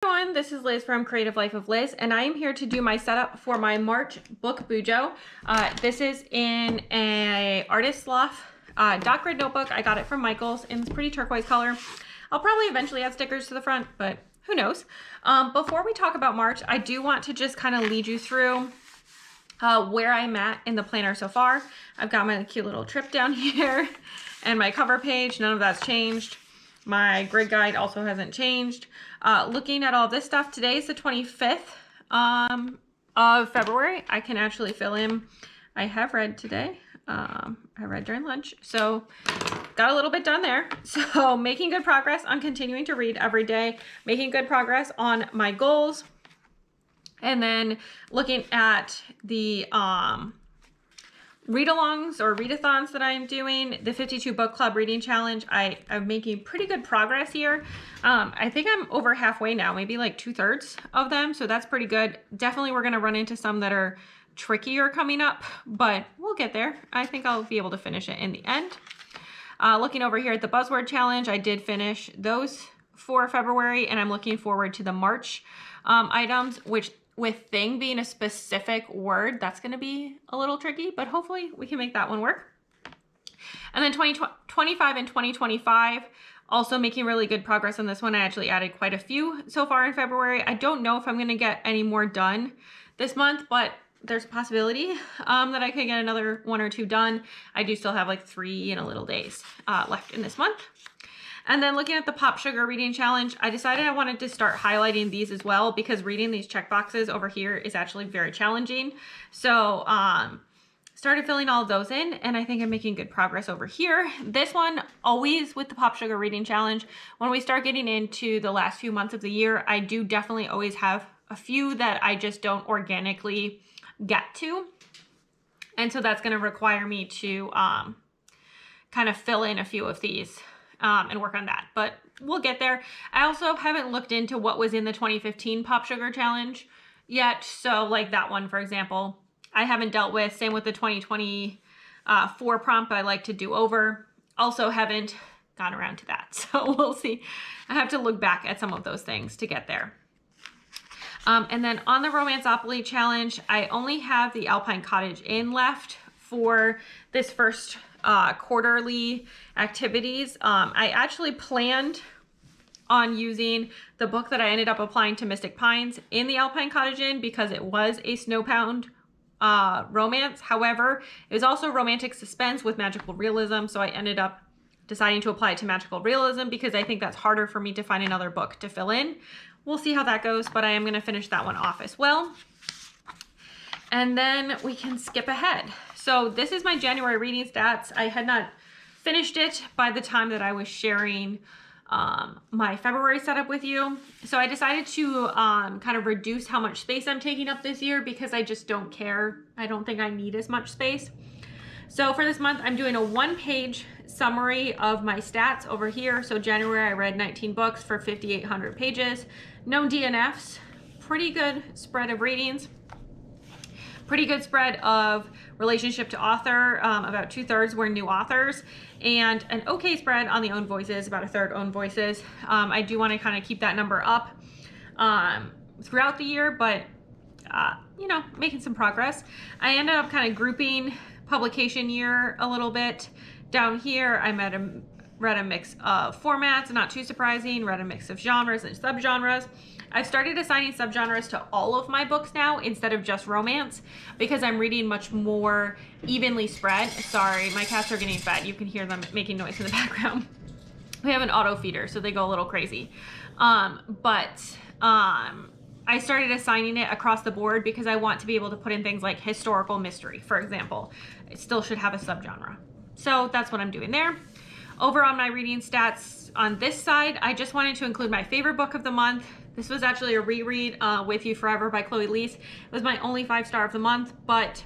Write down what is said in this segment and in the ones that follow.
Everyone, this is Liz from Creative Life of Liz, and I am here to do my setup for my March book Bujo. This is in a Artist Loft dot grid notebook. I got it from Michael's in this pretty turquoise color. I'll probably eventually add stickers to the front, but who knows. Before we talk about March, I do want to just kind of lead you through where I'm at in the planner so far. I've got my cute little trip down here and my cover page. None of that's changed. My grid guide also hasn't changed. Looking at all this stuff, today is the 25th of February. I can actually fill in. I have read today. I read during lunch, so got a little bit done there. So making good progress on continuing to read every day, making good progress on my goals, and then looking at the read-alongs or readathons that I'm doing, the 52 book club reading challenge. I'm making pretty good progress here. I think I'm over halfway now, maybe like 2/3 of them. So that's pretty good. Definitely we're going to run into some that are trickier coming up, but we'll get there. I think I'll be able to finish it in the end. Looking over here at the buzzword challenge, I did finish those for February, and I'm looking forward to the March items, which with thing being a specific word, that's going to be a little tricky, but hopefully we can make that one work. And then 2025 and 2025, also making really good progress on this one. I actually added quite a few so far in February. I don't know if I'm going to get any more done this month, but there's a possibility that I could get another 1 or 2 done. I do still have like 3 and a little days left in this month. And then looking at the Pop Sugar Reading Challenge, I decided I wanted to start highlighting these as well because reading these checkboxes over here is actually very challenging. So started filling all of those in, and I think I'm making good progress over here. This one, always with the Pop Sugar Reading Challenge, when we start getting into the last few months of the year, I do definitely always have a few that I just don't organically get to. And so that's going to require me to kind of fill in a few of these and work on that, but we'll get there. I also haven't looked into what was in the 2015 Pop Sugar Challenge yet. So like that one, for example, I haven't dealt with. Same with the 2024 prompt I like to do over. Also haven't gone around to that. So we'll see. I have to look back at some of those things to get there. And then on the Romanceopoly Challenge, I only have the Alpine Cottage Inn left for this first quarterly activities. I actually planned on using the book that I ended up applying to Mystic Pines in the Alpine Cottage Inn because it was a snowbound romance. However, it was also romantic suspense with magical realism, so I ended up deciding to apply it to magical realism because I think that's harder for me to find another book to fill in. We'll see how that goes, but I am going to finish that one off as well. And then we can skip ahead. So this is my January reading stats. I had not finished it by the time that I was sharing my February setup with you. So I decided to kind of reduce how much space I'm taking up this year because I just don't care. I don't think I need as much space. So for this month, I'm doing a 1-page summary of my stats over here. So January, I read 19 books for 5,800 pages. No DNFs. Pretty good spread of readings. Pretty good spread of relationship to author. About 2/3 were new authors, and an okay spread on the own voices, about 1/3 own voices. I do want to kind of keep that number up throughout the year, but you know, making some progress. I ended up kind of grouping publication year a little bit. Down here, I read a mix of formats, not too surprising, read a mix of genres and subgenres. I've started assigning subgenres to all of my books now instead of just romance because I'm reading much more evenly spread. Sorry, my cats are getting fed. You can hear them making noise in the background. We have an auto feeder, so they go a little crazy. I started assigning it across the board because I want to be able to put in things like historical mystery, for example. It still should have a subgenre. So that's what I'm doing there. Over on my reading stats on this side, I just wanted to include my favorite book of the month. This was actually a reread, With You Forever by Chloe Leese. It was my only 5-star of the month, but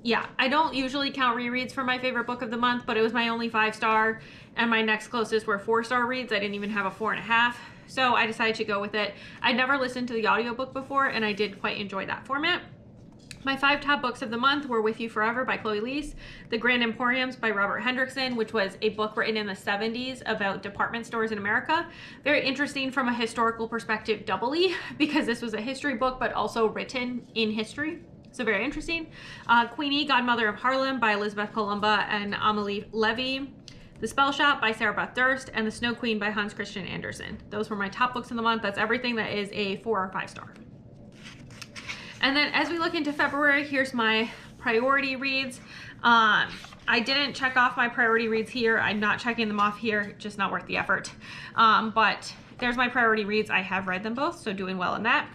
yeah, I don't usually count rereads for my favorite book of the month, but it was my only 5-star, and my next closest were 4-star reads. I didn't even have a 4.5, so I decided to go with it. I'd never listened to the audiobook before, and I did quite enjoy that format. My 5 top books of the month were With You Forever by Chloe Leese, The Grand Emporiums by Robert Hendrickson, which was a book written in the 70s about department stores in America. Very interesting from a historical perspective doubly, because this was a history book, but also written in history. So very interesting. Queenie, Godmother of Harlem by Elizabeth Columba and Amelie Levy. The Spell Shop by Sarah Beth Durst, and The Snow Queen by Hans Christian Andersen. Those were my top books of the month. That's everything that is a 4 or 5 star. And then as we look into February, here's my priority reads. I didn't check off my priority reads here. I'm not checking them off here, just not worth the effort. But there's my priority reads. I have read them both, so doing well in that.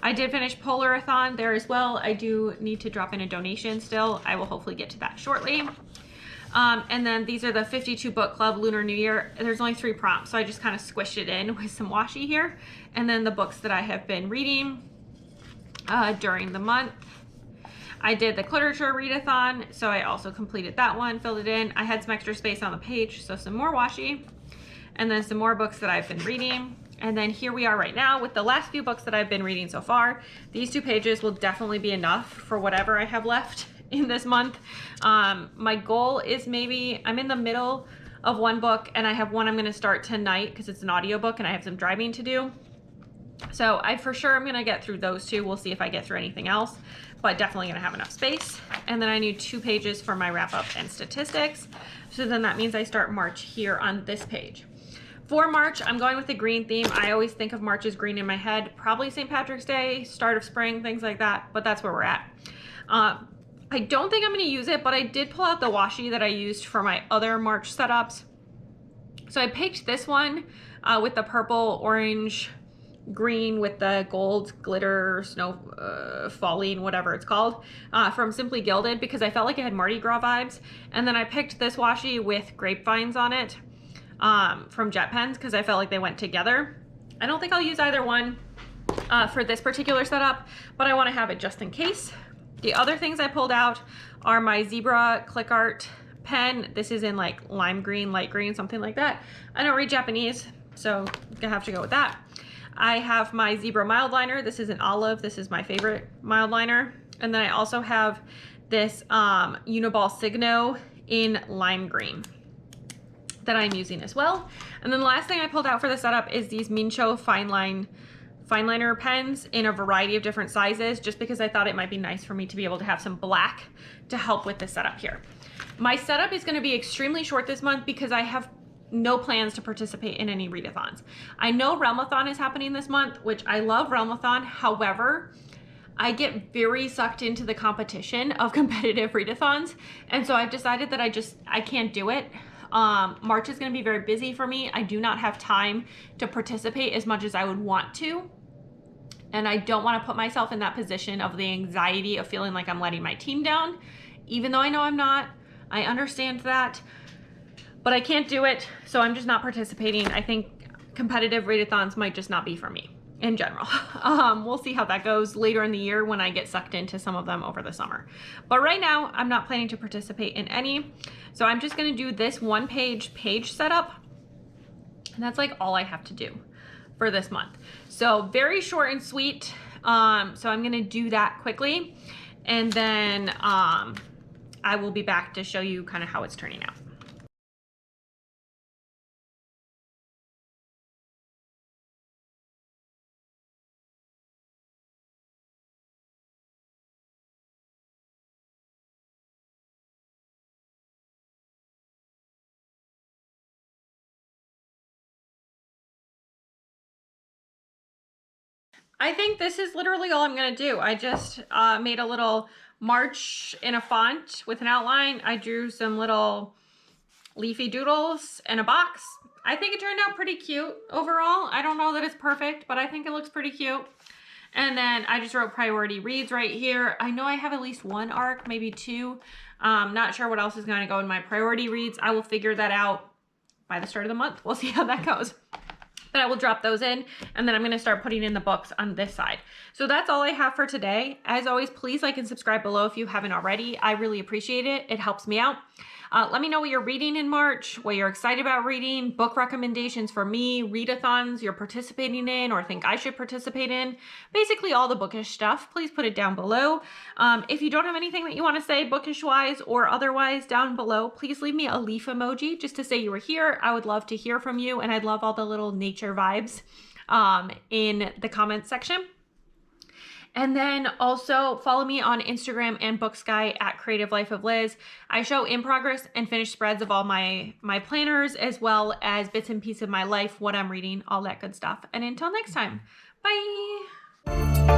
I did finish Polarathon there as well. I do need to drop in a donation still. I will hopefully get to that shortly. And then these are the 52 book club Lunar New Year. There's only 3 prompts, so I just kind of squished it in with some washi here. And then the books that I have been reading during the month. I did the literature readathon, so I also completed that one, filled it in. I had some extra space on the page, so some more washi, and then some more books that I've been reading. And then here we are right now with the last few books that I've been reading so far. These 2 pages will definitely be enough for whatever I have left in this month. My goal is maybe, I'm in the middle of one book and I have one I'm gonna start tonight because it's an audiobook and I have some driving to do. So I for sure I'm gonna get through those 2. We'll see if I get through anything else, but definitely gonna have enough space. And then I need 2 pages for my wrap up and statistics. So then that means I start March here on this page. For March, I'm going with the green theme. I always think of March as green in my head, probably St. Patrick's Day, start of spring, things like that, but that's where we're at. I don't think I'm gonna use it, but I did pull out the washi that I used for my other March setups. So I picked this one with the purple, orange, green with the gold glitter, snow falling, whatever it's called, from Simply Gilded, because I felt like it had Mardi Gras vibes. And then I picked this washi with grapevines on it from Jet Pens because I felt like they went together. I don't think I'll use either one for this particular setup, but I want to have it just in case. The other things I pulled out are my Zebra Click Art pen. This is in like lime green, light green, something like that. I don't read Japanese, so I'm gonna have to go with that. I have my Zebra mild liner. This is an olive. This is my favorite mild liner. And then I also have this Uniball Signo in lime green that I'm using as well. And then the last thing I pulled out for the setup is these Mincho fine liner pens in a variety of different sizes, just because I thought it might be nice for me to be able to have some black to help with the setup here. My setup is going to be extremely short this month because I have no plans to participate in any readathons. I know Realmathon is happening this month, which I love Realmathon. However, I get very sucked into the competition of competitive readathons. And so I've decided that I can't do it. March is going to be very busy for me. I do not have time to participate as much as I would want to. And I don't want to put myself in that position of the anxiety of feeling like I'm letting my team down, even though I know I'm not. I understand that, but I can't do it. So I'm just not participating. I think competitive readathons might just not be for me in general. We'll see how that goes later in the year when I get sucked into some of them over the summer. But right now I'm not planning to participate in any. So I'm just going to do this 1-page setup. And that's like all I have to do for this month. So very short and sweet. So I'm going to do that quickly. And then I will be back to show you kind of how it's turning out. I think this is literally all I'm gonna do. I just made a little March in a font with an outline. I drew some little leafy doodles in a box. I think it turned out pretty cute overall. I don't know that it's perfect, but I think it looks pretty cute. And then I just wrote priority reads right here. I know I have at least 1 arc, maybe 2. Not sure what else is gonna go in my priority reads. I will figure that out by the start of the month. We'll see how that goes. But I will drop those in, and then I'm going to start putting in the books on this side. So that's all I have for today. As always, please like and subscribe below if you haven't already. I really appreciate it. It helps me out. Let me know what you're reading in March, what you're excited about reading, book recommendations for me, readathons you're participating in or think I should participate in. Basically all the bookish stuff. Please put it down below. If you don't have anything that you want to say bookish wise or otherwise down below, please leave me a leaf emoji just to say you were here. I would love to hear from you, and I'd love all the little nature vibes in the comments section. And then also follow me on Instagram and Booksky at Creative Life of Liz. I show in progress and finished spreads of all my planners, as well as bits and pieces of my life, what I'm reading, all that good stuff. And until next time, bye.